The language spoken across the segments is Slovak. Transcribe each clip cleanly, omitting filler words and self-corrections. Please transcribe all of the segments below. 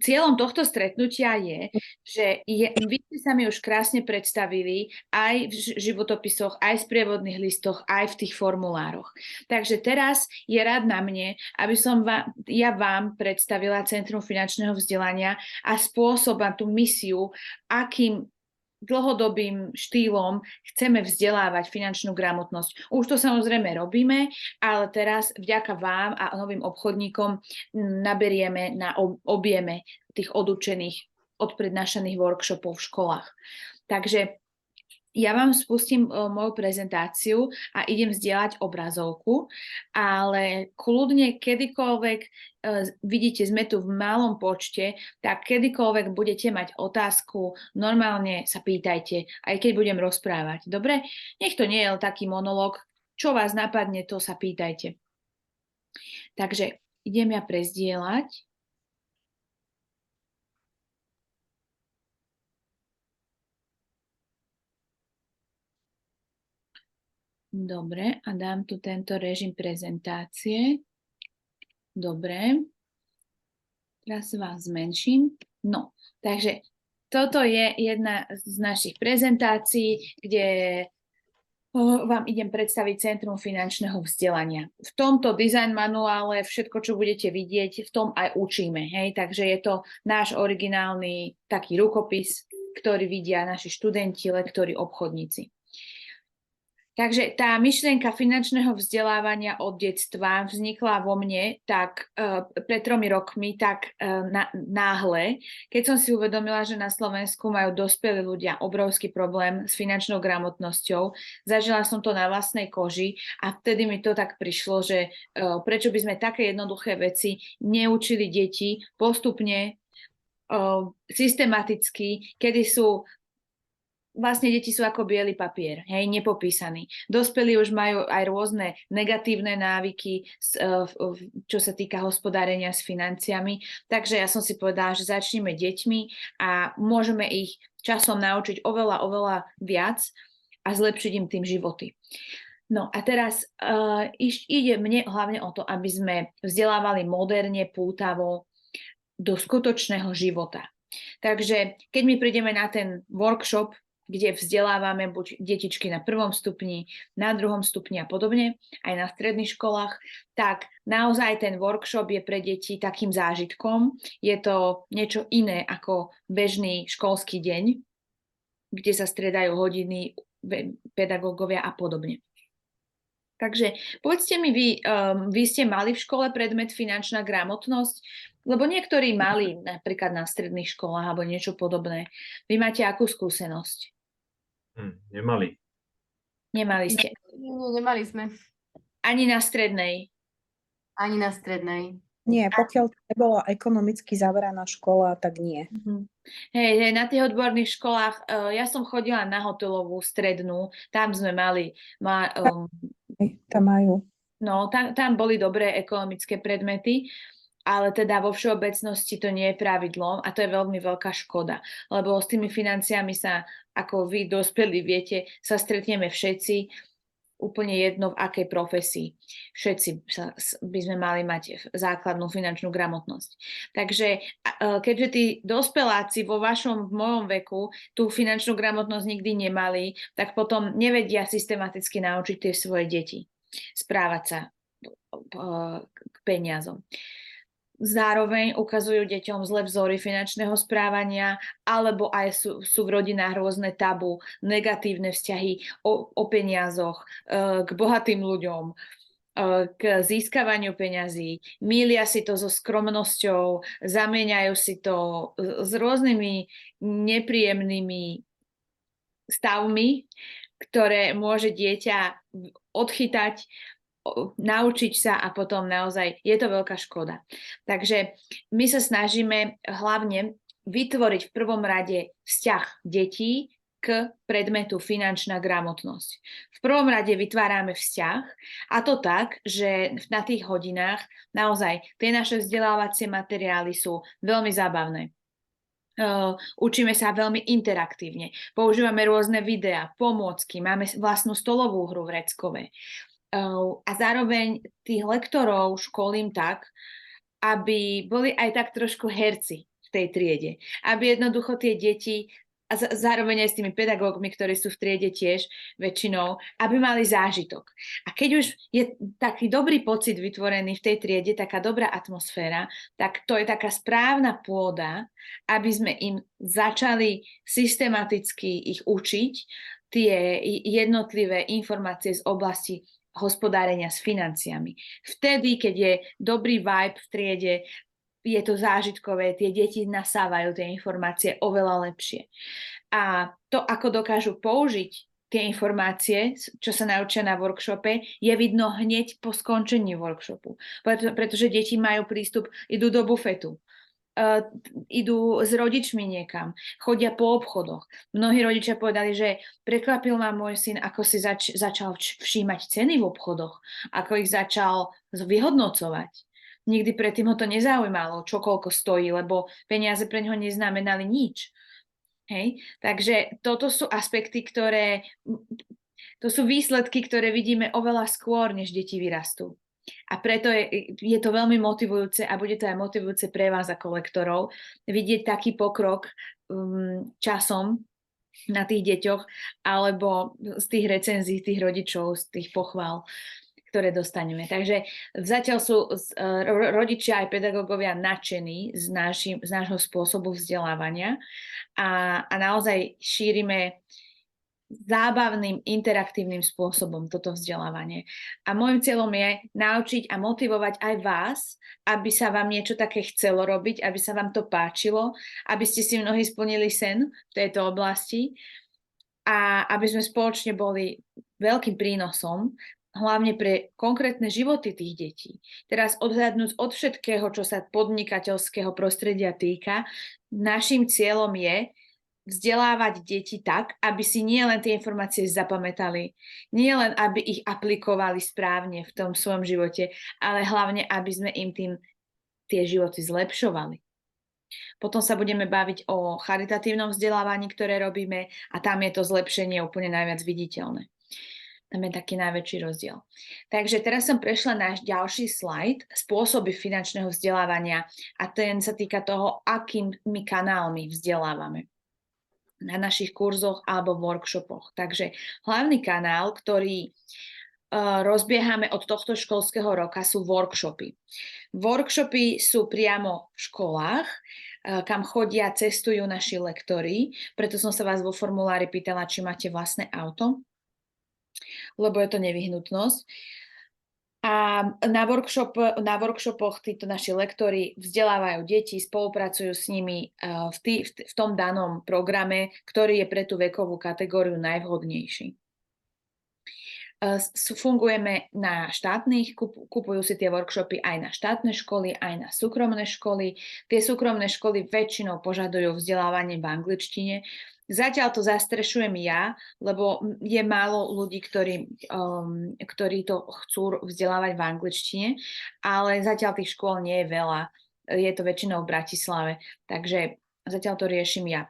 cieľom tohto stretnutia je, že vy ste sa mi už krásne predstavili aj v životopisoch, aj v sprievodných listoch, aj v tých formulároch. Takže teraz je rád na mne, aby som vám predstavila Centrum finančného vzdelania a spôsob a tú misiu, akým dlhodobým štýlom chceme vzdelávať finančnú gramotnosť. Už to samozrejme robíme, ale teraz vďaka vám a novým obchodníkom naberieme na objeme tých odučených, odprednášaných workshopov v školách. Takže ja vám spustím moju prezentáciu a idem zdieľať obrazovku, ale kľudne kedykoľvek vidíte, sme tu v malom počte, tak kedykoľvek budete mať otázku, normálne sa pýtajte, aj keď budem rozprávať. Dobre? Nech to nie je taký monológ. Čo vás napadne, to sa pýtajte. Takže idem ja prezdieľať. Dobre, a dám tu tento režim prezentácie. Dobre. Teraz vás zmenším. No, takže toto je jedna z našich prezentácií, kde vám idem predstaviť Centrum finančného vzdelania. V tomto design manuále všetko, čo budete vidieť, v tom aj učíme. Hej? Takže je to náš originálny taký rukopis, ktorý vidia naši študenti, lektori, obchodníci. Takže tá myšlienka finančného vzdelávania od detstva vznikla vo mne tak pred 3 rokmi tak náhle, keď som si uvedomila, že na Slovensku majú dospelí ľudia obrovský problém s finančnou gramotnosťou. Zažila som to na vlastnej koži a vtedy mi to tak prišlo, že prečo by sme také jednoduché veci neučili deti postupne, systematicky, kedy sú vlastne deti sú ako biely papier, hej, nepopísaný. Dospelí už majú aj rôzne negatívne návyky, čo sa týka hospodárenia s financiami. Takže ja som si povedala, že začneme deťmi a môžeme ich časom naučiť oveľa, oveľa viac a zlepšiť im tým životy. No a teraz ide mne hlavne o to, aby sme vzdelávali moderne, pútavo do skutočného života. Takže keď my prídeme na ten workshop, kde vzdelávame buď detičky na 1. stupni, na 2. stupni a podobne, aj na stredných školách, tak naozaj ten workshop je pre deti takým zážitkom. Je to niečo iné ako bežný školský deň, kde sa striedajú hodiny, pedagógovia a podobne. Takže povedzte mi, vy ste mali v škole predmet finančná gramotnosť? Lebo niektorí mali napríklad na stredných školách alebo niečo podobné. Vy máte akú skúsenosť? Nemali. Nemali ste? Nemali sme. Ani na strednej? Ani na strednej. Nie, pokiaľ to nebola ekonomicky zaveraná škola, tak nie. Hej, na tých odborných školách, ja som chodila na hotelovú strednú, tam sme mali... Tam majú. No, tam boli dobré ekonomické predmety, ale teda vo všeobecnosti to nie je pravidlom a to je veľmi veľká škoda, lebo s tými financiami sa, ako vy dospelí viete, sa stretneme všetci, úplne jedno v akej profesii. Všetci by sme mali mať základnú finančnú gramotnosť. Takže keďže tí dospeláci v mojom veku tú finančnú gramotnosť nikdy nemali, tak potom nevedia systematicky naučiť tie svoje deti správať sa k peniazom. Zároveň ukazujú deťom zlé vzory finančného správania, alebo aj sú v rodinách rôzne tabu, negatívne vzťahy o peniazoch, k bohatým ľuďom, k získavaniu peňazí. Mýlia si to so skromnosťou, zamieňajú si to s rôznymi nepríjemnými stavmi, ktoré môže dieťa odchytať, naučiť sa a potom naozaj je to veľká škoda. Takže my sa snažíme hlavne vytvoriť v prvom rade vzťah detí k predmetu finančná gramotnosť. V prvom rade vytvárame vzťah a to tak, že na tých hodinách naozaj tie naše vzdelávacie materiály sú veľmi zábavné. Učíme sa veľmi interaktívne. Používame rôzne videá, pomôcky, máme vlastnú stolovú hru v Reckove. A zároveň tých lektorov školím tak, aby boli aj tak trošku herci v tej triede. Aby jednoducho tie deti, a zároveň aj s tými pedagógmi, ktorí sú v triede tiež väčšinou, aby mali zážitok. A keď už je taký dobrý pocit vytvorený v tej triede, taká dobrá atmosféra, tak to je taká správna pôda, aby sme im začali systematicky ich učiť tie jednotlivé informácie z oblasti hospodárenia s financiami. Vtedy, keď je dobrý vibe v triede, je to zážitkové, tie deti nasávajú tie informácie oveľa lepšie. A to, ako dokážu použiť tie informácie, čo sa naučia na workshope, je vidno hneď po skončení workshopu. Pretože deti majú prístup, idú do bufetu, idú s rodičmi niekam, chodia po obchodoch. Mnohí rodičia povedali, že prekvapil ma môj syn, ako si začal všímať ceny v obchodoch, ako ich začal vyhodnocovať. Nikdy predtým ho to nezaujímalo, čo koľko stojí, lebo peniaze pre neho neznamenali nič. Hej? Takže toto sú aspekty, to sú výsledky, ktoré vidíme oveľa skôr, než deti vyrastú. A preto je to veľmi motivujúce a bude to aj motivujúce pre vás ako lektorov vidieť taký pokrok časom na tých deťoch alebo z tých recenzií tých rodičov, z tých pochvál, ktoré dostaneme. Takže zatiaľ sú rodičia aj pedagógovia nadšení z nášho spôsobu vzdelávania a naozaj šírime zábavným, interaktívnym spôsobom toto vzdelávanie. A môjim cieľom je naučiť a motivovať aj vás, aby sa vám niečo také chcelo robiť, aby sa vám to páčilo, aby ste si mnohí splnili sen v tejto oblasti a aby sme spoločne boli veľkým prínosom hlavne pre konkrétne životy tých detí. Teraz odhľadnúť od všetkého, čo sa podnikateľského prostredia týka, našim cieľom je vzdelávať deti tak, aby si nie len tie informácie zapamätali, nie len aby ich aplikovali správne v tom svojom živote, ale hlavne, aby sme im tým tie životy zlepšovali. Potom sa budeme baviť o charitatívnom vzdelávaní, ktoré robíme a tam je to zlepšenie úplne najviac viditeľné. Tam je taký najväčší rozdiel. Takže teraz som prešla na ďalší slajd, spôsoby finančného vzdelávania a ten sa týka toho, akými kanálmi vzdelávame na našich kurzoch alebo workshopoch. Takže hlavný kanál, ktorý rozbiehame od tohto školského roka, sú workshopy. Workshopy sú priamo v školách, kam chodia, cestujú naši lektori, preto som sa vás vo formulári pýtala, či máte vlastné auto, lebo je to nevyhnutnosť. A na workshopoch títo naši lektori vzdelávajú deti, spolupracujú s nimi v tom danom programe, ktorý je pre tú vekovú kategóriu najvhodnejší. Fungujeme na štátnych, kupujú si tie workshopy aj na štátne školy, aj na súkromné školy. Tie súkromné školy väčšinou požadujú vzdelávanie v angličtine. Zatiaľ to zastrešujem ja, lebo je málo ľudí, ktorí to chcú vzdelávať v angličtine, ale zatiaľ tých škôl nie je veľa. Je to väčšinou v Bratislave, takže zatiaľ to riešim ja.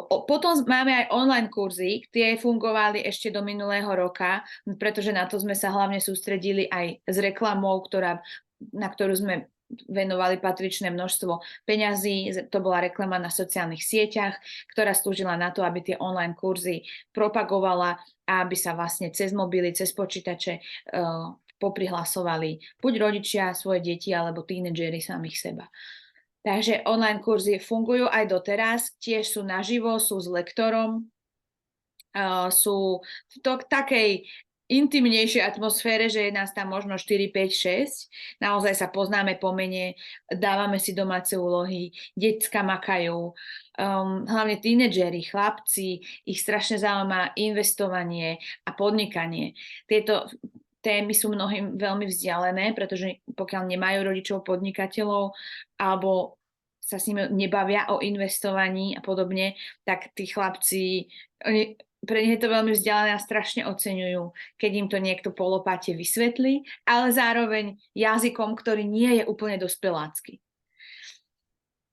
Potom máme aj online kurzy, tie fungovali ešte do minulého roka, pretože na to sme sa hlavne sústredili aj s reklamou, na ktorú sme venovali patričné množstvo peňazí. To bola reklama na sociálnych sieťach, ktorá slúžila na to, aby tie online kurzy propagovala a aby sa vlastne cez mobily, cez počítače poprihlasovali buď rodičia, svoje deti alebo tínedžeri samých seba. Takže online kurzy fungujú aj doteraz, tiež sú naživo, sú s lektorom, sú v takej intimnejšej atmosfére, že je nás tam možno 4, 5, 6. Naozaj sa poznáme po mene, dávame si domáce úlohy, decka makajú, hlavne tínedžeri, chlapci, ich strašne zaujíma investovanie a podnikanie. Tieto témy sú mnohým veľmi vzdialené, pretože pokiaľ nemajú rodičov podnikateľov alebo sa s nimi nebavia o investovaní a podobne, tak tí chlapci, pre nich je to veľmi vzdialené a strašne oceňujú, keď im to niekto po lopate vysvetlí, ale zároveň jazykom, ktorý nie je úplne dospelácky.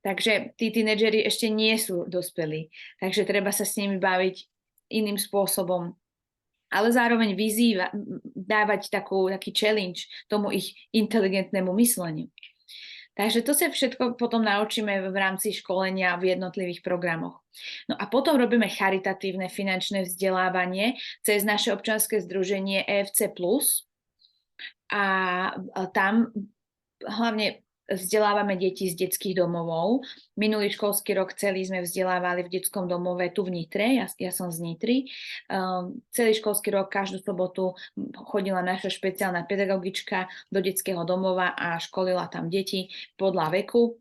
Takže tí tínedžeri ešte nie sú dospelí, takže treba sa s nimi baviť iným spôsobom, ale zároveň dávať taký challenge tomu ich inteligentnému mysleniu. Takže to sa všetko potom naučíme v rámci školenia v jednotlivých programoch. No a potom robíme charitatívne finančné vzdelávanie cez naše občianske združenie EFC+. A tam hlavne vzdelávame deti z detských domovov. Minulý školský rok celý sme vzdelávali v detskom domove tu v Nitre, ja som z Nitry. Celý školský rok, každú sobotu chodila naša špeciálna pedagogička do detského domova a školila tam deti podľa veku.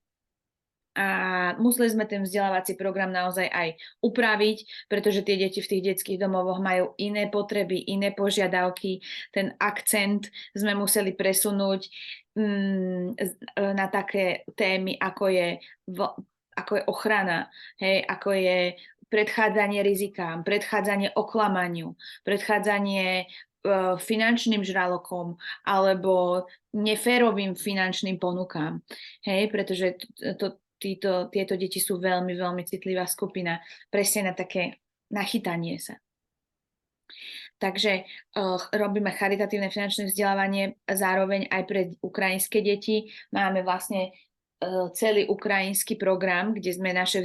A museli sme ten vzdelávací program naozaj aj upraviť, pretože tie deti v tých detských domovoch majú iné potreby, iné požiadavky. Ten akcent sme museli presunúť na také témy, ako je ochrana, hej, ako je predchádzanie rizikám, predchádzanie oklamaniu, predchádzanie finančným žralokom alebo neférovým finančným ponukám. Hej, pretože tieto deti sú veľmi, veľmi citlivá skupina presne na také nachytanie sa. Takže robíme charitatívne finančné vzdelávanie zároveň aj pre ukrajinské deti. Máme vlastne celý ukrajinský program, kde sme naše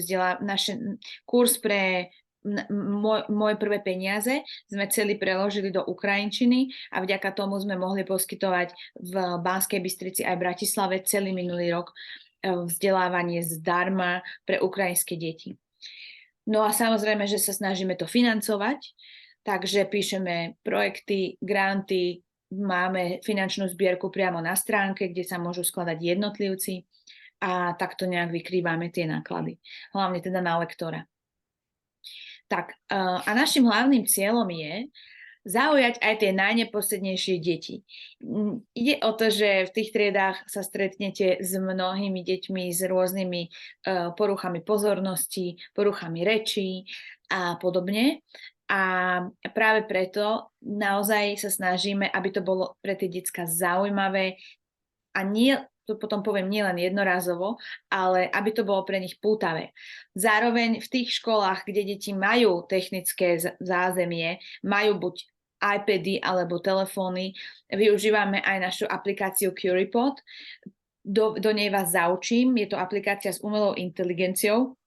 kurz pre moje prvé peniaze sme celý preložili do ukrajinčiny a vďaka tomu sme mohli poskytovať v Banskej Bystrici aj v Bratislave celý minulý rok vzdelávanie zdarma pre ukrajinské deti. No a samozrejme, že sa snažíme to financovať, takže píšeme projekty, granty, máme finančnú zbierku priamo na stránke, kde sa môžu skladať jednotlivci a takto nejak vykrývame tie náklady, hlavne teda na lektora. Tak a našim hlavným cieľom je zaujať aj tie najneposlednejšie deti. Ide o to, že v tých triedách sa stretnete s mnohými deťmi s rôznymi poruchami pozornosti, poruchami rečí a podobne. A práve preto naozaj sa snažíme, aby to bolo pre tie decká zaujímavé a nie, to potom poviem, nielen jednorazovo, ale aby to bolo pre nich pútavé. Zároveň v tých školách, kde deti majú technické zázemie, majú buď iPady alebo telefóny, využívame aj našu aplikáciu Curipod. Do nej vás zaučím, je to aplikácia s umelou inteligenciou.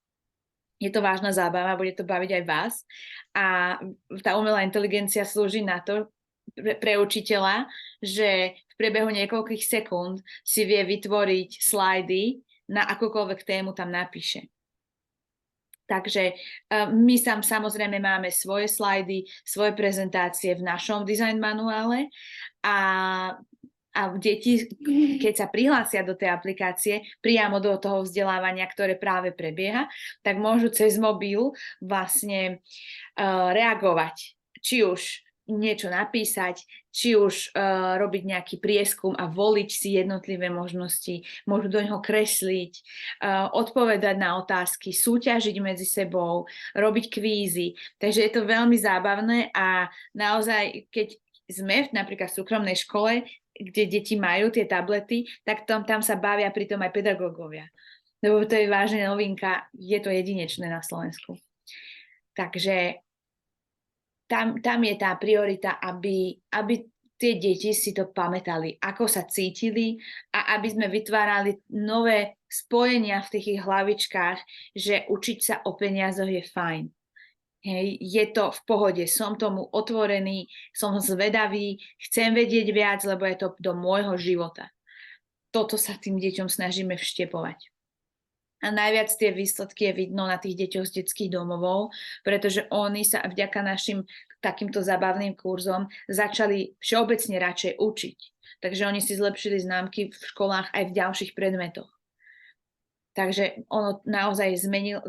Je to vážna zábava, bude to baviť aj vás. A tá umelá inteligencia slúži na to, pre učiteľa, že v priebehu niekoľkých sekúnd si vie vytvoriť slajdy na akúkoľvek tému tam napíše. Takže my samozrejme máme svoje slajdy, svoje prezentácie v našom design manuále a deti, keď sa prihlásia do tej aplikácie priamo do toho vzdelávania, ktoré práve prebieha, tak môžu cez mobil vlastne reagovať, či už niečo napísať, či už robiť nejaký prieskum a voliť si jednotlivé možnosti, môžu do neho kresliť, odpovedať na otázky, súťažiť medzi sebou, robiť kvízy. Takže je to veľmi zábavné a naozaj, keď sme napríklad v súkromnej škole, kde deti majú tie tablety, tak tam sa bavia pritom aj pedagógovia. Lebo to je vážne novinka, je to jedinečné na Slovensku. Takže tam je tá priorita, aby tie deti si to pamätali, ako sa cítili a aby sme vytvárali nové spojenia v tých ich hlavičkách, že učiť sa o peniazoch je fajn. Hej, je to v pohode, som tomu otvorený, som zvedavý, chcem vedieť viac, lebo je to do môjho života. Toto sa tým deťom snažíme vštepovať. A najviac tie výsledky je vidno na tých deťoch z detských domovov, pretože oni sa vďaka našim takýmto zábavným kurzom začali všeobecne radšej učiť. Takže oni si zlepšili známky v školách aj v ďalších predmetoch. Takže naozaj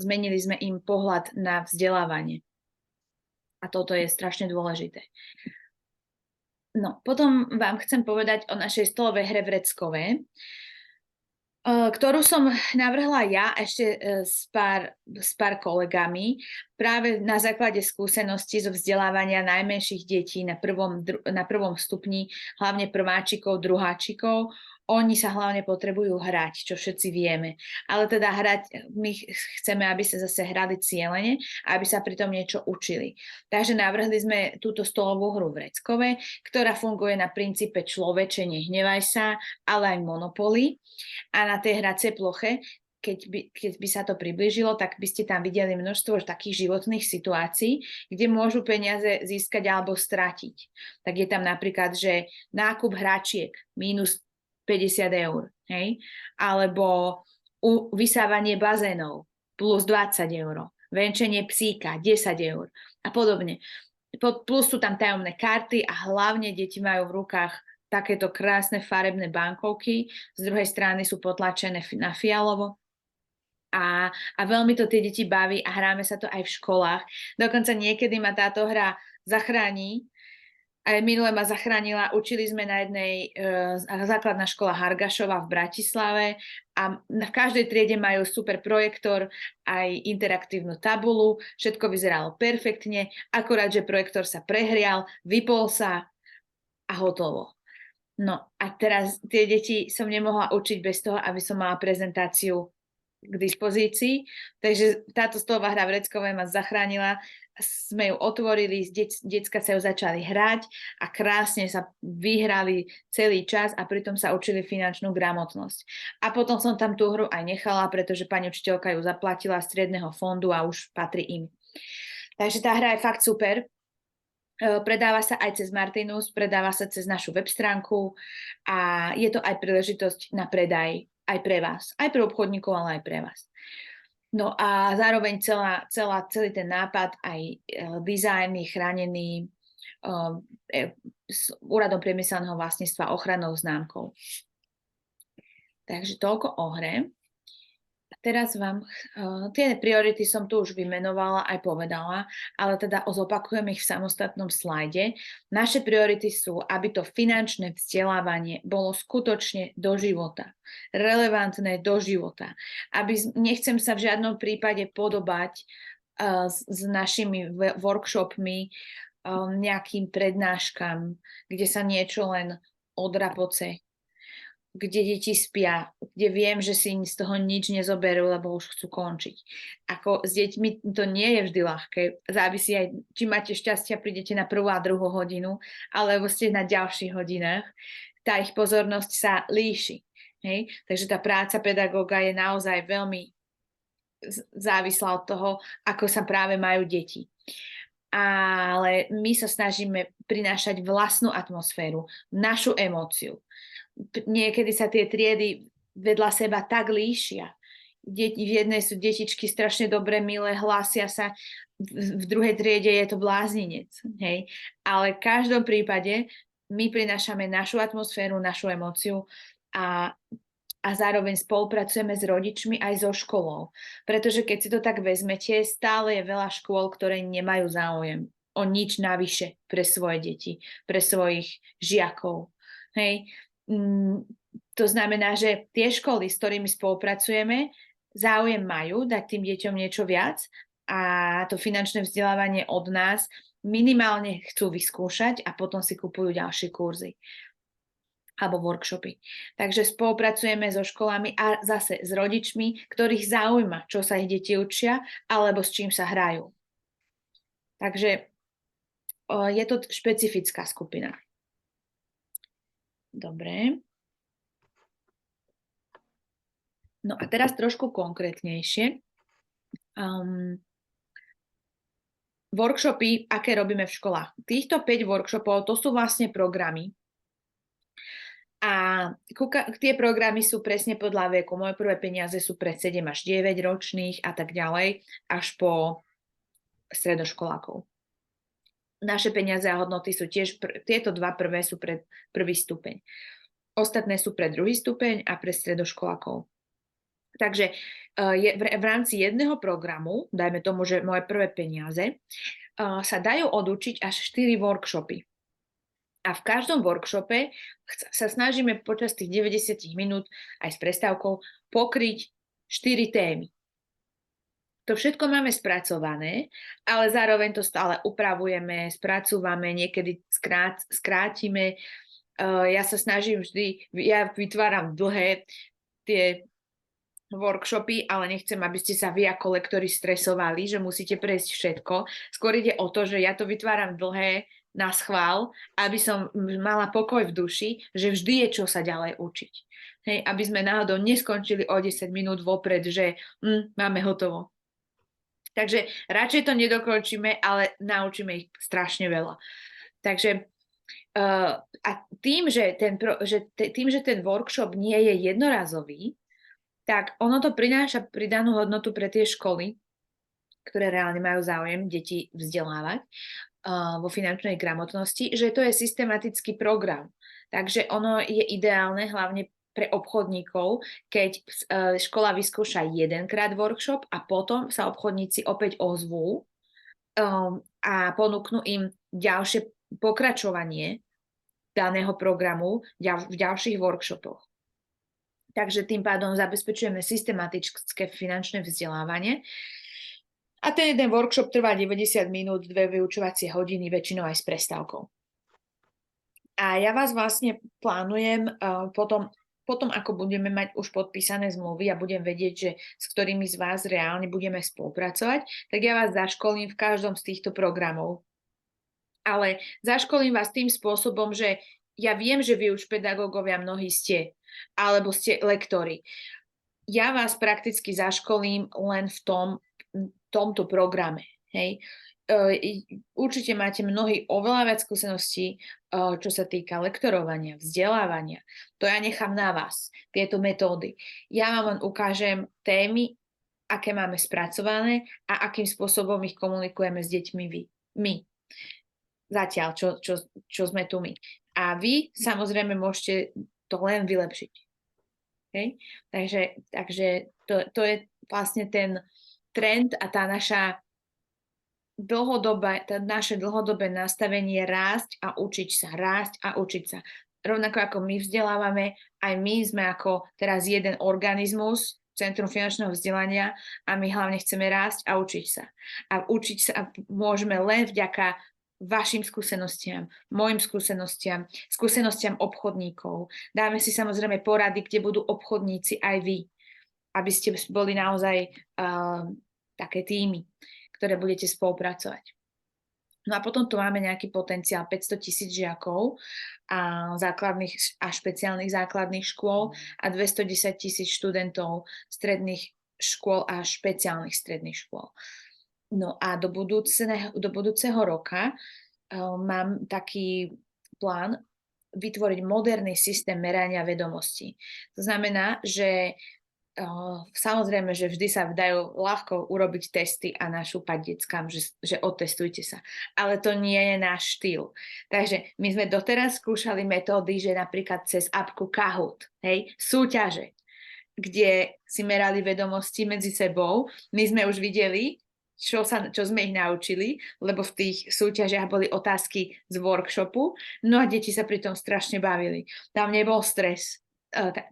zmenili sme im pohľad na vzdelávanie. A toto je strašne dôležité. No, potom vám chcem povedať o našej stolovej hre Vreckové, ktorú som navrhla ja ešte s pár kolegami práve na základe skúseností zo vzdelávania najmenších detí na prvom stupni, hlavne prváčikov, druháčikov Oni sa hlavne potrebujú hrať, čo všetci vieme. Ale teda hrať, my chceme, aby sa zase hrali cieľene a aby sa pritom niečo učili. Takže navrhli sme túto stolovú hru v Reckove, ktorá funguje na princípe človeče, nehnevaj sa, ale aj Monopoly. A na tej hracej ploche, keď by sa to priblížilo, tak by ste tam videli množstvo takých životných situácií, kde môžu peniaze získať alebo stratiť. Tak je tam napríklad, že nákup hračiek minus 50 eur, hej? Alebo vysávanie bazénov plus 20 eur, venčenie psíka 10 eur a podobne. Plus sú tam tajomné karty a hlavne deti majú v rukách takéto krásne farebné bankovky, z druhej strany sú potlačené na fialovo. A veľmi to tie deti baví a hráme sa to aj v školách. Dokonca niekedy ma táto hra zachráni. Aj minule ma zachránila. Učili sme na jednej základná škola Hargašova v Bratislave a v každej triede majú super projektor, aj interaktívnu tabulu. Všetko vyzeralo perfektne, akorát, že projektor sa prehrial, vypol sa a hotovo. No a teraz tie deti som nemohla učiť bez toho, aby som mala prezentáciu k dispozícii, takže táto stolová hra v Reckove ma zachránila, sme ju otvorili, decka sa ju začali hrať a krásne sa vyhrali celý čas a pritom sa učili finančnú gramotnosť. A potom som tam tú hru aj nechala, pretože pani učiteľka ju zaplatila z striedneho fondu a už patrí im. Takže tá hra je fakt super. Predáva sa aj cez Martinus, predáva sa cez našu web stránku a je to aj príležitosť na predaj aj pre vás, aj pre obchodníkov, ale aj pre vás. No a zároveň celý ten nápad, aj dizajn je chránený s Úradom priemyselného vlastníctva ochrannou známkou. Takže toľko o hre. A teraz vám, tie priority som tu už vymenovala, aj povedala, ale teda zopakujem ich v samostatnom slajde. Naše priority sú, aby to finančné vzdelávanie bolo skutočne do života, relevantné do života. Nechcem sa v žiadnom prípade podobať s našimi workshopmi nejakým prednáškam, kde sa niečo len odrapoce, kde deti spia, kde viem, že si z toho nič nezoberú, lebo už chcú končiť. Ako s deťmi to nie je vždy ľahké. Závisí aj, či máte šťastie a prídete na 1. a 2. hodinu, alebo ste na ďalších hodinách. Tá ich pozornosť sa líši. Hej? Takže tá práca pedagóga je naozaj veľmi závislá od toho, ako sa práve majú deti. Ale my sa snažíme prinášať vlastnú atmosféru, našu emóciu. Niekedy sa tie triedy vedľa seba tak líšia. V jednej sú detičky strašne dobre, milé, hlásia sa, v druhej triede je to blázinec. Hej? Ale v každom prípade my prinášame našu atmosféru, našu emóciu a zároveň spolupracujeme s rodičmi aj so školou. Pretože keď si to tak vezmete, stále je veľa škôl, ktoré nemajú záujem o nič navyše pre svoje deti, pre svojich žiakov. Hej? To znamená, že tie školy, s ktorými spolupracujeme, záujem majú dať tým deťom niečo viac a to finančné vzdelávanie od nás minimálne chcú vyskúšať a potom si kupujú ďalšie kurzy alebo workshopy. Takže spolupracujeme so školami a zase s rodičmi, ktorých zaujíma, čo sa ich deti učia alebo s čím sa hrajú. Takže je to špecifická skupina. Dobre. No a teraz trošku konkrétnejšie. Workshopy, aké robíme v školách. Týchto 5 workshopov, to sú vlastne programy. A tie programy sú presne podľa veku. Moje prvé peniaze sú pre 7 až 9 ročných a tak ďalej, až po stredoškolákov. Naše peniaze a hodnoty sú tiež, tieto dva prvé sú pre 1. stupeň. Ostatné sú pre 2. stupeň a pre stredoškolákov. Takže v rámci jedného programu, dajme tomu, že moje prvé peniaze, sa dajú odučiť až 4 workshopy. A v každom workshope sa snažíme počas tých 90 minút aj s prestávkou pokryť 4 témy. To všetko máme spracované, ale zároveň to stále upravujeme, spracúvame, niekedy skrátime, Ja sa snažím vždy, ja vytváram dlhé tie workshopy, ale nechcem, aby ste sa vy ako lektori stresovali, že musíte prejsť všetko. Skôr ide o to, že ja to vytváram dlhé na schvál, aby som mala pokoj v duši, že vždy je čo sa ďalej učiť. Hej, aby sme náhodou neskončili o 10 minút vopred, že máme hotovo. Takže radšej to nedokončíme, ale naučíme ich strašne veľa. Takže a tým, že ten workshop nie je jednorazový, tak ono to prináša pridanú hodnotu pre tie školy, ktoré reálne majú záujem deti vzdelávať vo finančnej gramotnosti, že to je systematický program. Takže ono je ideálne hlavne pre obchodníkov, keď škola vyskúša jedenkrát workshop a potom sa obchodníci opäť ozvú a ponúknú im ďalšie pokračovanie daného programu v ďalších workshopoch. Takže tým pádom zabezpečujeme systematické finančné vzdelávanie. A ten jeden workshop trvá 90 minút, 2 vyučovacie hodiny, väčšinou aj s prestávkou. A ja vás vlastne plánujem potom, ako budeme mať už podpísané zmluvy a budem vedieť, že s ktorými z vás reálne budeme spolupracovať, tak ja vás zaškolím v každom z týchto programov. Ale zaškolím vás tým spôsobom, že ja viem, že vy už pedagógovia mnohí ste, alebo ste lektori. Ja vás prakticky zaškolím len v tomto programe. Hej. Určite máte mnohí oveľa viac skúseností, čo sa týka lektorovania, vzdelávania. To ja nechám na vás, tieto metódy. Ja vám len ukážem témy, aké máme spracované a akým spôsobom ich komunikujeme s deťmi my. Zatiaľ, čo sme tu my. A vy samozrejme môžete to len vylepšiť. Okay? Takže to je vlastne ten trend a naše dlhodobé nastavenie rásť a učiť sa. Rovnako ako my vzdelávame, aj my sme ako teraz jeden organizmus, Centrum finančného vzdelania, a my hlavne chceme rásť a učiť sa. A učiť sa môžeme len vďaka vašim skúsenostiam, mojim skúsenostiam obchodníkov. Dáme si samozrejme porady, kde budú obchodníci aj vy, aby ste boli naozaj také týmy, ktoré budete spolupracovať. No a potom tu máme nejaký potenciál 500 000 žiakov a základných a špeciálnych základných škôl a 210 000 študentov stredných škôl a špeciálnych stredných škôl. No a do budúceho roka mám taký plán vytvoriť moderný systém merania vedomostí. To znamená, že samozrejme, že vždy sa dajú ľahko urobiť testy a našúpať deckám, že otestujte sa. Ale to nie je náš štýl. Takže my sme doteraz skúšali metódy, že napríklad cez apku Kahoot, súťaže, kde si merali vedomosti medzi sebou. My sme už videli, čo sme ich naučili, lebo v tých súťažiach boli otázky z workshopu, no a deti sa pri tom strašne bavili. Tam nebol stres.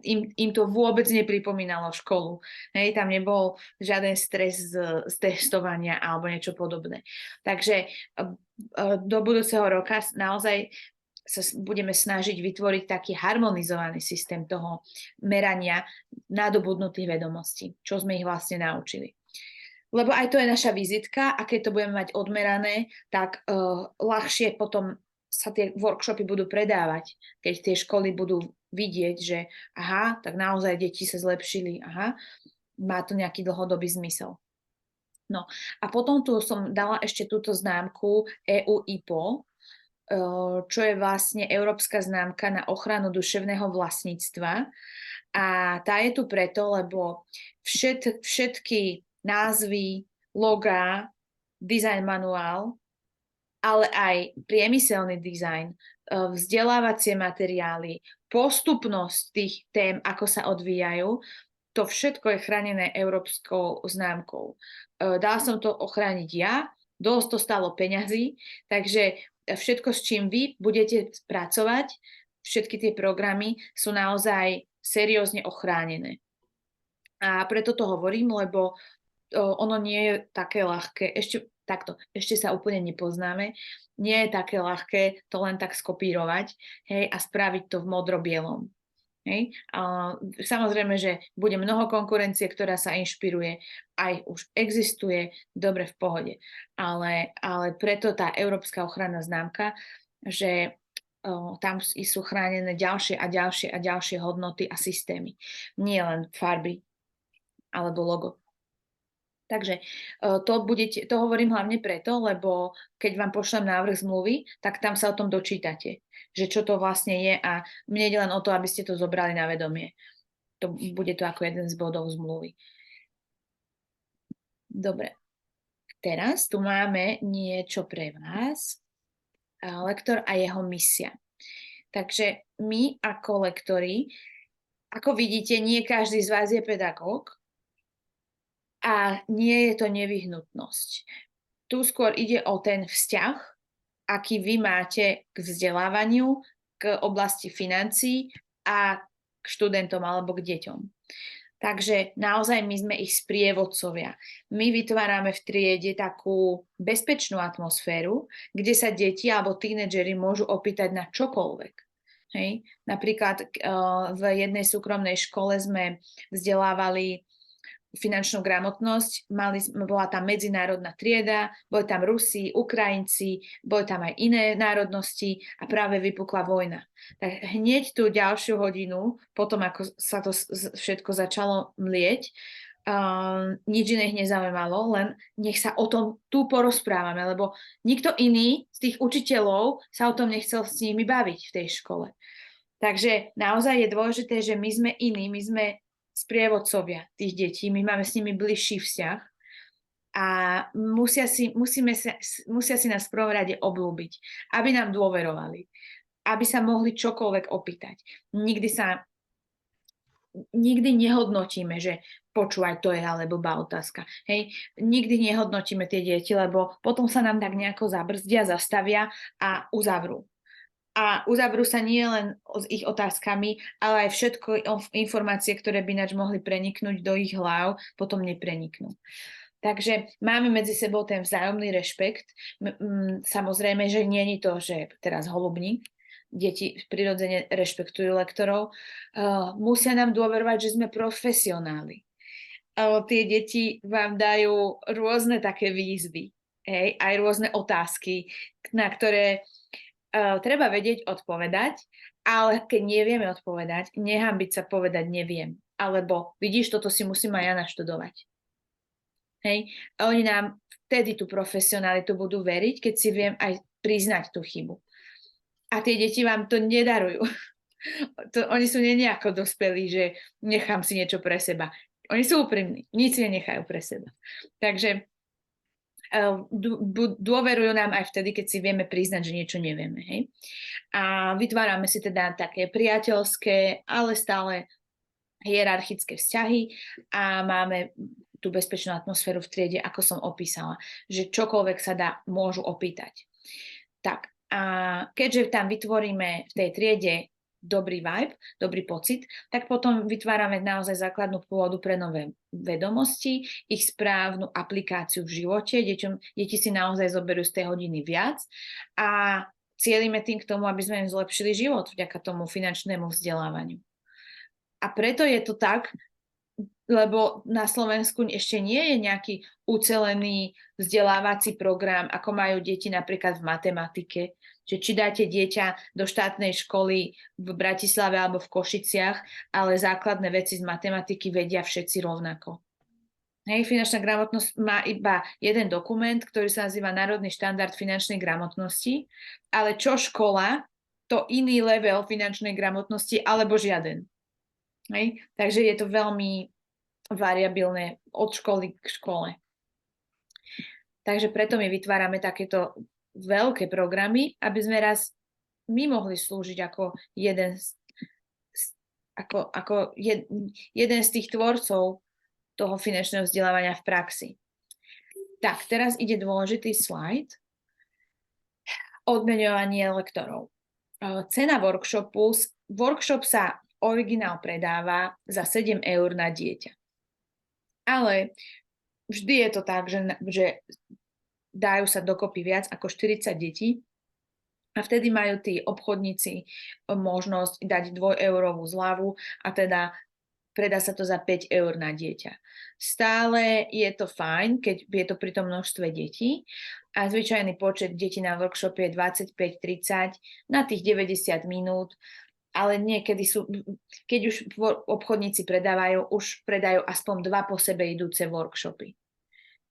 Im to vôbec nepripomínalo školu. Tam nebol žiaden stres z testovania alebo niečo podobné. Takže do budúceho roka naozaj sa budeme snažiť vytvoriť taký harmonizovaný systém toho merania nadobudnutých vedomostí, čo sme ich vlastne naučili. Lebo aj to je naša vizitka a keď to budeme mať odmerané, tak ľahšie potom sa tie workshopy budú predávať, keď tie školy budú vidieť, že aha, tak naozaj deti sa zlepšili, aha, má to nejaký dlhodobý zmysel. No a potom tu som dala ešte túto známku EU IPO, čo je vlastne európska známka na ochranu duševného vlastníctva. A tá je tu preto, lebo všetky názvy, logá, design manuál, ale aj priemyselný dizajn, vzdelávacie materiály, postupnosť tých tém, ako sa odvíjajú, to všetko je chránené európskou známkou. Dala som to ochrániť ja, dosť to stálo peňazí, takže všetko, s čím vy budete pracovať, všetky tie programy sú naozaj seriózne ochránené. A preto to hovorím, lebo ono nie je také ľahké. Ešte takto, ešte sa úplne nepoznáme, nie je také ľahké to len tak skopírovať, hej, a spraviť to v modro-bielom. Hej. Samozrejme, že bude mnoho konkurencie, ktorá sa inšpiruje, aj už existuje, dobre, v pohode. Ale preto tá európska ochranná známka, že tam sú chránené ďalšie a ďalšie a ďalšie hodnoty a systémy. Nie len farby alebo logo. Takže to hovorím hlavne preto, lebo keď vám pošlem návrh zmluvy, tak tam sa o tom dočítate, že čo to vlastne je a mne ide len o to, aby ste to zobrali na vedomie. Bude to ako jeden z bodov zmluvy. Dobre. Teraz tu máme niečo pre vás. Lektor a jeho misia. Takže my ako lektori, ako vidíte, nie každý z vás je pedagóg, a nie je to nevyhnutnosť. Tu skôr ide o ten vzťah, aký vy máte k vzdelávaniu, k oblasti financií a k študentom alebo k deťom. Takže naozaj my sme ich sprievodcovia. My vytvárame v triede takú bezpečnú atmosféru, kde sa deti alebo tínedžeri môžu opýtať na čokoľvek. Hej. Napríklad v jednej súkromnej škole sme vzdelávali finančnú gramotnosť, bola tam medzinárodná trieda, boli tam Rusi, Ukrajinci, boli tam aj iné národnosti a práve vypukla vojna. Tak hneď tú ďalšiu hodinu, potom ako sa to všetko začalo mlieť, nič iné ich nezaujímalo, len nech sa o tom tu porozprávame, lebo nikto iný z tých učiteľov sa o tom nechcel s nimi baviť v tej škole. Takže naozaj je dôležité, že my sme iní, my sme sprievodcovia tých detí, my máme s nimi bližší vzťah a musia si nás v prvom rade obľúbiť, aby nám dôverovali, aby sa mohli čokoľvek opýtať. Nikdy nehodnotíme, že počúvaj, to je ale blbá otázka. Hej? Nikdy nehodnotíme tie deti, lebo potom sa nám tak nejako zabrzdia, zastavia a uzavrú. A uzavrú sa nie len s ich otázkami, ale aj všetko informácie, ktoré by ináč mohli preniknúť do ich hlav, potom nepreniknú. Takže máme medzi sebou ten vzájomný rešpekt. Samozrejme, že nie je to, že teraz holubník. Deti prirodzene rešpektujú lektorov. Musia nám dôverovať, že sme profesionáli. Tie deti vám dajú rôzne také výzvy, aj rôzne otázky, na ktoré treba vedieť odpovedať, ale keď nevieme odpovedať, nehanbiť sa povedať neviem. Alebo vidíš, toto si musím aj ja naštudovať. Hej? A oni nám vtedy tú profesionalitu budú veriť, keď si viem aj priznať tú chybu. A tie deti vám to nedarujú. Oni sú nejako dospelí, že nechám si niečo pre seba. Oni sú úprimní, nič si nenechajú pre seba. Takže dôverujú nám aj vtedy, keď si vieme priznať, že niečo nevieme. Hej? A vytvárame si teda také priateľské, ale stále hierarchické vzťahy a máme tú bezpečnú atmosféru v triede, ako som opísala, že čokoľvek sa dá, môžu opýtať. Tak, a keďže tam vytvoríme v tej triede dobrý vibe, dobrý pocit, tak potom vytvárame naozaj základnú pôdu pre nové vedomosti, ich správnu aplikáciu v živote. Deti si naozaj zoberú z tej hodiny viac a cielime tým k tomu, aby sme im zlepšili život vďaka tomu finančnému vzdelávaniu. A preto je to tak, lebo na Slovensku ešte nie je nejaký ucelený vzdelávací program, ako majú deti napríklad v matematike. Že či dáte dieťa do štátnej školy v Bratislave alebo v Košiciach, ale základné veci z matematiky vedia všetci rovnako. Hej, finančná gramotnosť má iba jeden dokument, ktorý sa nazýva Národný štandard finančnej gramotnosti, ale čo škola, to iný level finančnej gramotnosti alebo žiaden. Hej, takže je to veľmi variabilné od školy k škole. Takže preto my vytvárame takéto veľké programy, aby sme raz my mohli slúžiť ako jeden z tých tvorcov toho finančného vzdelávania v praxi. Tak, teraz ide dôležitý slajd. Odmeňovanie lektorov. Cena workshopu. Workshop sa originál predáva za 7 eur na dieťa. Ale vždy je to tak, že dajú sa dokopy viac ako 40 detí a vtedy majú tí obchodníci možnosť dať 2-eurovú zľavu a teda predá sa to za 5 eur na dieťa. Stále je to fajn, keď je to pri tom množstve detí a zvyčajný počet detí na workshope je 25-30 na tých 90 minút, ale niekedy sú, keď už obchodníci predávajú, už predajú aspoň 2 po sebe idúce workshopy.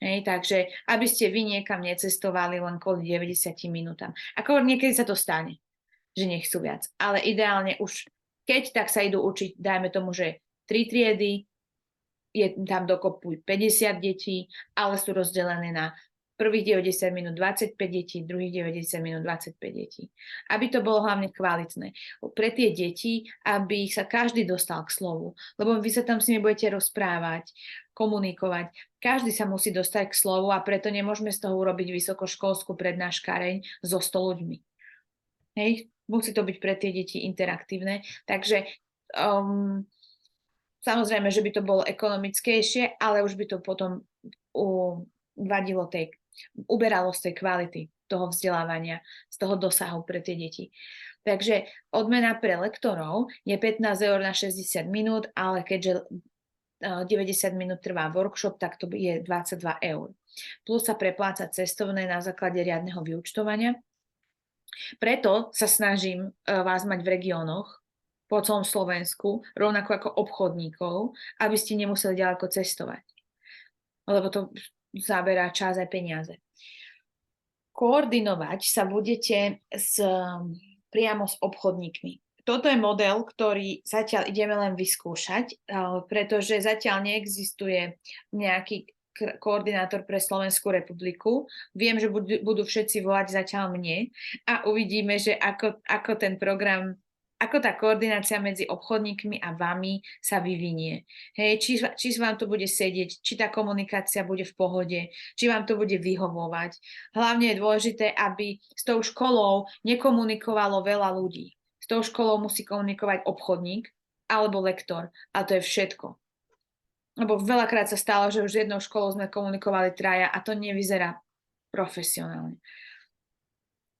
Hej, takže aby ste vy niekam necestovali len kvôli 90 minútam. Ako niekedy sa to stane, že nechcú viac. Ale ideálne už, keď tak sa idú učiť, dajme tomu, že 3 triedy, je tam dokopy 50 detí, ale sú rozdelené na prvých 90 minút 25 detí, druhých 90 minút 25 detí. Aby to bolo hlavne kvalitné. Pre tie deti, aby sa každý dostal k slovu. Lebo vy sa tam s nimi budete rozprávať, komunikovať. Každý sa musí dostať k slovu a preto nemôžeme z toho urobiť vysokoškolskú prednáškareň so 100 ľuďmi. Hej, musí to byť pre tie deti interaktívne. Takže samozrejme, že by to bolo ekonomickejšie, ale už by to potom uberalo z tej kvality toho vzdelávania, z toho dosahu pre tie deti. Takže odmena pre lektorov je 15 eur na 60 minút, ale keďže 90 minút trvá workshop, tak to je 22 eur. Plus sa prepláca cestovné na základe riadneho vyúčtovania. Preto sa snažím vás mať v regiónoch po celom Slovensku, rovnako ako obchodníkov, aby ste nemuseli ďaleko cestovať. Lebo to zaberá čas aj peniaze. Koordinovať sa budete priamo s obchodníkmi. Toto je model, ktorý zatiaľ ideme len vyskúšať, pretože zatiaľ neexistuje nejaký koordinátor pre Slovenskú republiku. Viem, že budú všetci volať zatiaľ mne a uvidíme, že ako ten program, ako tá koordinácia medzi obchodníkmi a vami sa vyvinie. Hej, či vám to bude sedieť, či tá komunikácia bude v pohode, či vám to bude vyhovovať. Hlavne je dôležité, aby s tou školou nekomunikovalo veľa ľudí. S tou školou musí komunikovať obchodník alebo lektor a to je všetko. Lebo veľakrát sa stalo, že už s jednou školou sme komunikovali 3 a to nevyzerá profesionálne.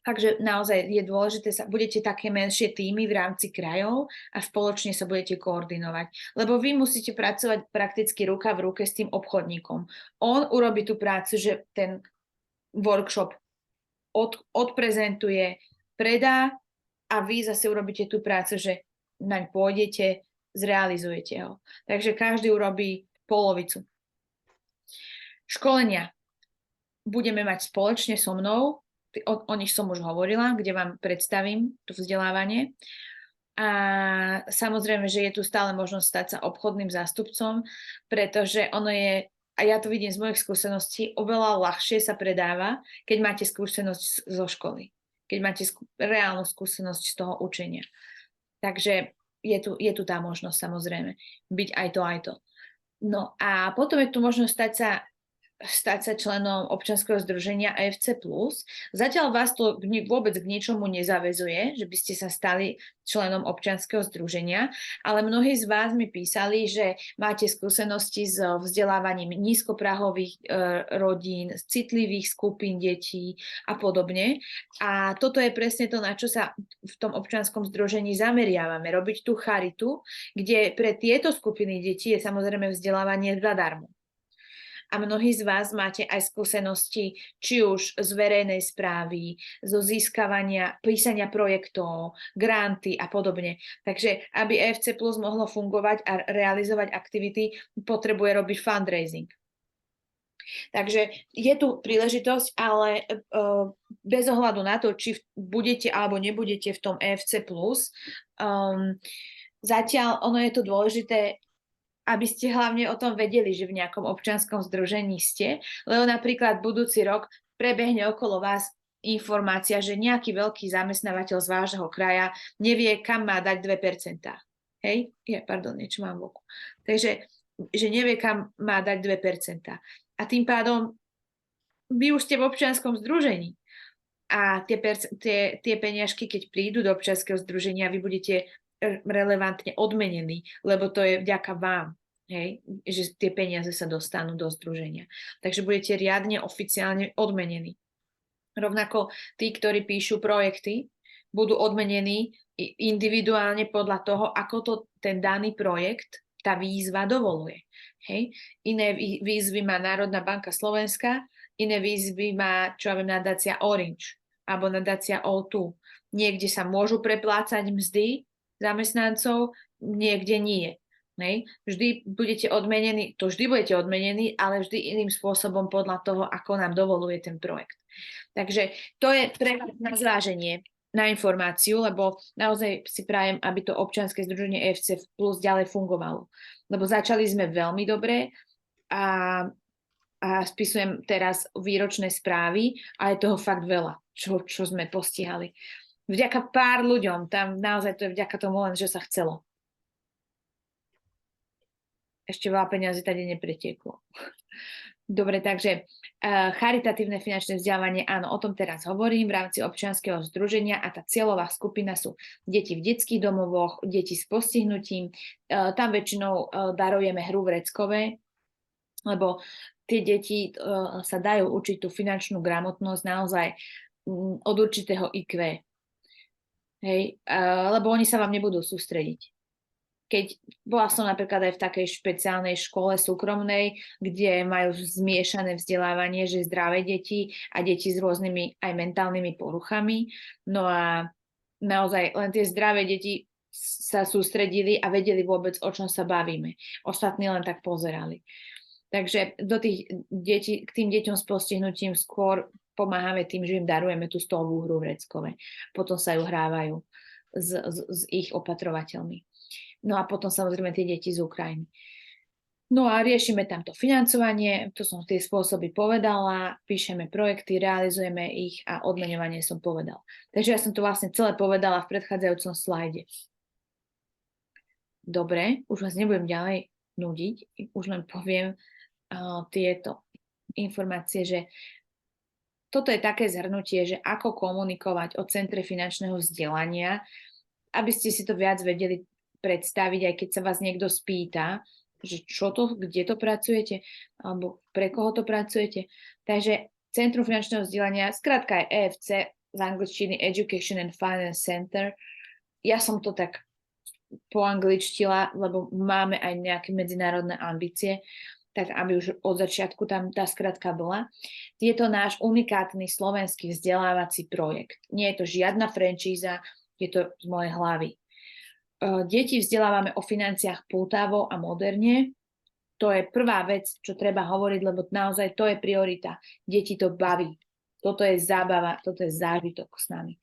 Takže naozaj je dôležité, budete také menšie týmy v rámci krajov a spoločne sa budete koordinovať. Lebo vy musíte pracovať prakticky ruka v ruke s tým obchodníkom. On urobí tú prácu, že ten workshop odprezentuje, predá a vy zase urobíte tú prácu, že naň pôjdete, zrealizujete ho. Takže každý urobí polovicu. Školenia budeme mať spoločne so mnou, o nich som už hovorila, kde vám predstavím to vzdelávanie. A samozrejme, že je tu stále možnosť stať sa obchodným zástupcom, pretože ono je, a ja to vidím z mojich skúseností, oveľa ľahšie sa predáva, keď máte skúsenosť zo školy. Keď máte reálnu skúsenosť z toho učenia. Takže je tu tá možnosť samozrejme byť aj to. No a potom je tu možnosť stať sa členom občianskeho združenia AFC+. Zatiaľ vás to vôbec k ničomu nezaväzuje, že by ste sa stali členom občianskeho združenia, ale mnohí z vás mi písali, že máte skúsenosti s vzdelávaním nízkoprahových rodín, citlivých skupín detí a podobne. A toto je presne to, na čo sa v tom občianskom združení zameriavame. Robiť tú charitu, kde pre tieto skupiny detí je samozrejme vzdelávanie zadarmo. A mnohí z vás máte aj skúsenosti, či už z verejnej správy, zo získavania, písania projektov, granty a podobne. Takže aby EFC Plus mohlo fungovať a realizovať aktivity, potrebuje robiť fundraising. Takže je tu príležitosť, ale bez ohľadu na to, či budete alebo nebudete v tom EFC Plus, zatiaľ ono je to dôležité, aby ste hlavne o tom vedeli, že v nejakom občianskom združení ste, lebo napríklad budúci rok prebehne okolo vás informácia, že nejaký veľký zamestnávateľ z vášho kraja nevie, kam má dať 2%. Hej? Niečo mám v oku. Takže, že nevie, kam má dať 2%. A tým pádom vy už ste v občianskom združení. A tie peniažky, keď prídu do občianskeho združenia, vy budete relevantne odmenení, lebo to je vďaka vám. Hej, že tie peniaze sa dostanú do združenia. Takže budete riadne, oficiálne odmenení. Rovnako tí, ktorí píšu projekty, budú odmenení individuálne podľa toho, ako to ten daný projekt, tá výzva dovoluje. Hej. Iné výzvy má Národná banka Slovenska, iné výzvy má, čo ja viem, nadácia Orange alebo nadácia O2. Niekde sa môžu preplácať mzdy zamestnancov, niekde nie. Hej. Vždy budete odmenení, ale vždy iným spôsobom podľa toho, ako nám dovoluje ten projekt. Takže to je pre vás na zváženie, na informáciu, lebo naozaj si prajem, aby to občianske združenie EFC Plus ďalej fungovalo. Lebo začali sme veľmi dobre a spisujem teraz výročné správy a je toho fakt veľa, čo sme postihali. Vďaka pár ľuďom, tam naozaj to je vďaka tomu len, že sa chcelo. Ešte veľa peniazy tady nepretieklo. Dobre, takže charitatívne finančné vzdelávanie, áno, o tom teraz hovorím v rámci občianskeho združenia a tá cieľová skupina sú deti v detských domovoch, deti s postihnutím. Tam väčšinou darujeme hru vreckové, lebo tie deti sa dajú učiť tú finančnú gramotnosť naozaj od určitého IQ. Hej, lebo oni sa vám nebudú sústrediť. Keď bola som napríklad aj v takej špeciálnej škole súkromnej, kde majú zmiešané vzdelávanie, že zdravé deti a deti s rôznymi aj mentálnymi poruchami. No a naozaj len tie zdravé deti sa sústredili a vedeli vôbec, o čom sa bavíme. Ostatní len tak pozerali. Takže k tým deťom s postihnutím skôr pomáhame tým, že im darujeme tú stolovú hru vreckové. Potom sa ju hrávajú s ich opatrovateľmi. No a potom samozrejme tie deti z Ukrajiny. No a riešime tamto financovanie, to som tie spôsoby povedala, píšeme projekty, realizujeme ich a odmeňovanie som povedala. Takže ja som to vlastne celé povedala v predchádzajúcom slajde. Dobre, už vás nebudem ďalej nudiť, už len poviem tieto informácie, že toto je také zhrnutie, že ako komunikovať o Centre finančného vzdelania, aby ste si to viac vedeli predstaviť, aj keď sa vás niekto spýta, že čo to, kde to pracujete, alebo pre koho to pracujete. Takže Centrum finančného vzdelania, skrátka je EFC, z angličtiny Education and Finance Center. Ja som to tak poangličtila, lebo máme aj nejaké medzinárodné ambície, tak aby už od začiatku tam tá skratka bola. Je to náš unikátny slovenský vzdelávací projekt. Nie je to žiadna franšíza, je to z mojej hlavy. Deti vzdelávame o financiách pútavo a moderne. To je prvá vec, čo treba hovoriť, lebo naozaj to je priorita. Deti to baví. Toto je zábava, toto je zážitok s nami.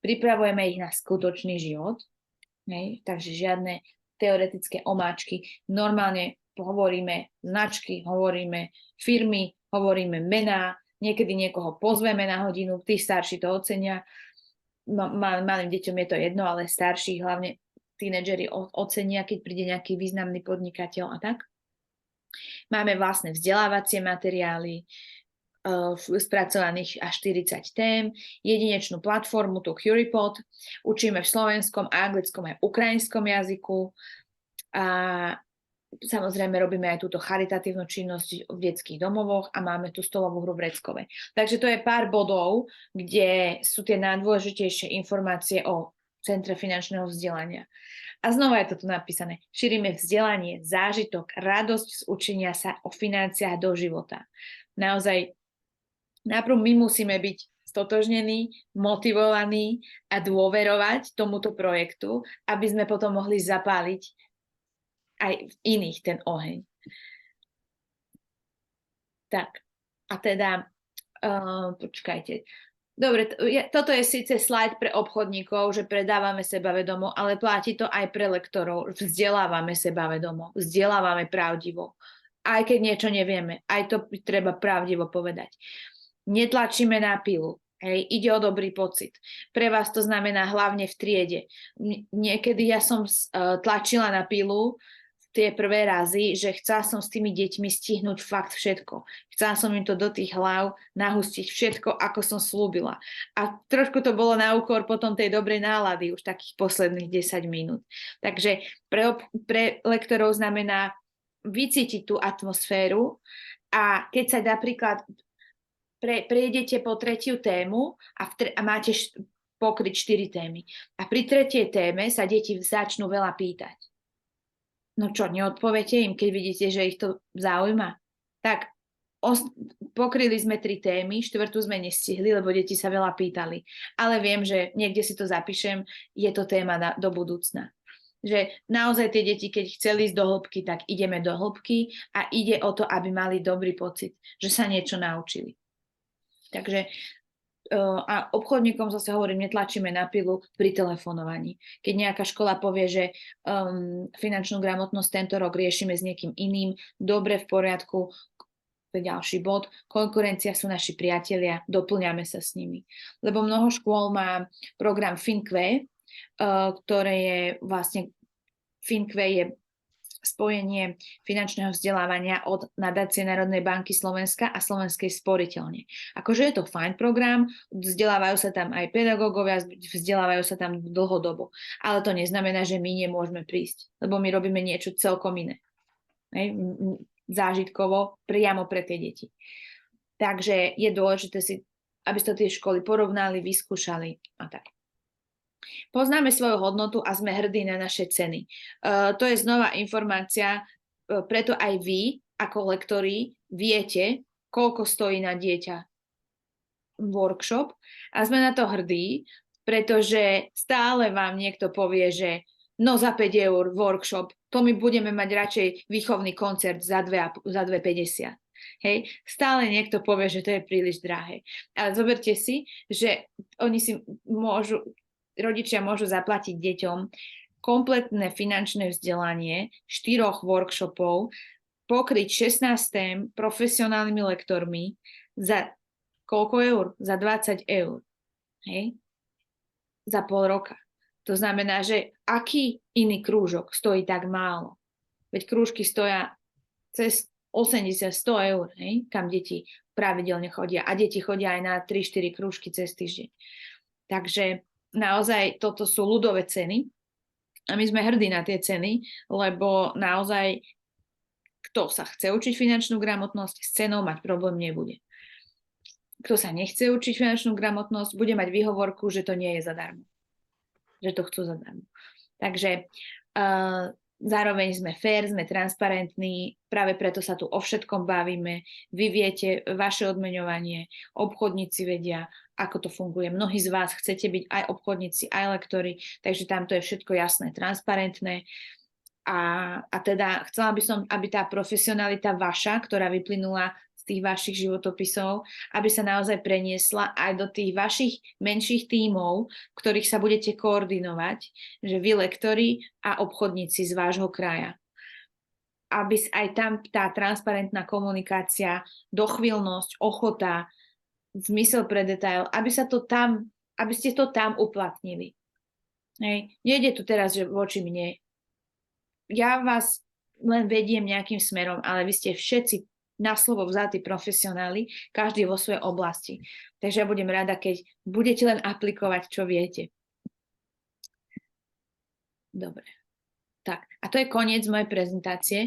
Pripravujeme ich na skutočný život, takže žiadne teoretické omáčky. Normálne hovoríme značky, hovoríme firmy, hovoríme mená, niekedy niekoho pozveme na hodinu, tí starší to ocenia. Malým deťom je to jedno, ale starší, hlavne tínedžeri ocenia, keď príde nejaký významný podnikateľ a tak. Máme vlastné vzdelávacie materiály, spracovaných až 40 tém, jedinečnú platformu, tú Curipod, učíme v slovenskom, anglickom aj ukrajinskom jazyku a samozrejme robíme aj túto charitatívnu činnosť v detských domovoch a máme tú stolovú hru vreckové. Takže to je pár bodov, kde sú tie najdôležitejšie informácie o Centre finančného vzdelania. A znova je to tu napísané. Šírime vzdelanie, zážitok, radosť z učenia sa o financiách do života. Naozaj, najprv my musíme byť stotožnení, motivovaní a dôverovať tomuto projektu, aby sme potom mohli zapáliť aj v iných ten oheň. Tak, a teda, počkajte. Dobre, toto je síce slajd pre obchodníkov, že predávame sebavedomo, ale platí to aj pre lektorov. Vzdelávame sebavedomo, vzdelávame pravdivo. Aj keď niečo nevieme, aj to treba pravdivo povedať. Netlačíme na pilu. Hej, ide o dobrý pocit. Pre vás to znamená hlavne v triede. Niekedy ja som tlačila na pilu tie prvé razy, že chcela som s tými deťmi stihnúť fakt všetko. Chcela som im to do tých hlav nahustiť všetko, ako som slúbila. A trošku to bolo na úkor potom tej dobrej nálady, už takých posledných 10 minút. Takže pre lektorov znamená vycítiť tú atmosféru a keď sa napríklad prejdete po tretiu tému a máte pokryť 4 témy. A pri tretej téme sa deti začnú veľa pýtať. No čo, neodpoviete im, keď vidíte, že ich to zaujíma? Tak pokryli sme 3 témy, 4. sme nestihli, lebo deti sa veľa pýtali. Ale viem, že niekde si to zapíšem, je to téma do budúcna. Že naozaj tie deti, keď chceli ísť do hĺbky, tak ideme do hĺbky a ide o to, aby mali dobrý pocit, že sa niečo naučili. Takže a obchodníkom zase hovorím, netlačíme na pilu pri telefonovaní. Keď nejaká škola povie, že finančnú gramotnosť tento rok riešime s niekým iným, dobre, v poriadku, to je ďalší bod, konkurencia sú naši priatelia, doplňame sa s nimi. Lebo mnoho škôl má program FinQuay, ktoré je vlastne, FinQuay je spojenie finančného vzdelávania od nadácie Národnej banky Slovenska a Slovenskej sporiteľne. Akože je to fajn program, vzdelávajú sa tam aj pedagógovia, vzdelávajú sa tam dlhodobo. Ale to neznamená, že my nemôžeme prísť, lebo my robíme niečo celkom iné. Zážitkovo, priamo pre tie deti. Takže je dôležité si, aby ste tie školy porovnali, vyskúšali a tak. Poznáme svoju hodnotu a sme hrdí na naše ceny. To je znova informácia, preto aj vy, ako lektori, viete, koľko stojí na dieťa workshop a sme na to hrdí, pretože stále vám niekto povie, že no za 5 eur workshop, to my budeme mať radšej výchovný koncert za 2,50. Hej, stále niekto povie, že to je príliš drahé. Ale zoberte si, že rodičia môžu zaplatiť deťom kompletné finančné vzdelanie 4 workshopov, pokryť 16 tém profesionálnymi lektormi za koľko eur? Za 20 eur. Hej? Za pol roka. To znamená, že aký iný krúžok stojí tak málo? Veď krúžky stoja cez 80-100 eur, hej? Kam deti pravidelne chodia. A deti chodia aj na 3-4 krúžky cez týždeň. Takže naozaj toto sú ľudové ceny a my sme hrdí na tie ceny, lebo naozaj kto sa chce učiť finančnú gramotnosť, s cenou mať problém nebude. Kto sa nechce učiť finančnú gramotnosť, bude mať výhovorku, že to nie je zadarmo. Že to chcú zadarmo. Takže zároveň sme fair, sme transparentní, práve preto sa tu o všetkom bavíme. Vy viete vaše odmeňovanie, obchodníci vedia, ako to funguje. Mnohí z vás chcete byť aj obchodníci, aj lektori, takže tam to je všetko jasné, transparentné. A teda chcela by som, aby tá profesionalita vaša, ktorá vyplynula z tých vašich životopisov, aby sa naozaj preniesla aj do tých vašich menších tímov, ktorých sa budete koordinovať, že vy lektori a obchodníci z vášho kraja. Aby aj tam tá transparentná komunikácia, dochvíľnosť, ochota, zmysel pre detail, aby ste to tam uplatnili. Hej. Nejde tu teraz, že voči mne. Ja vás len vediem nejakým smerom, ale vy ste všetci na slovo vzatí profesionáli, každý vo svojej oblasti. Takže ja budem rada, keď budete len aplikovať, čo viete. Dobre. Tak, a to je koniec mojej prezentácie.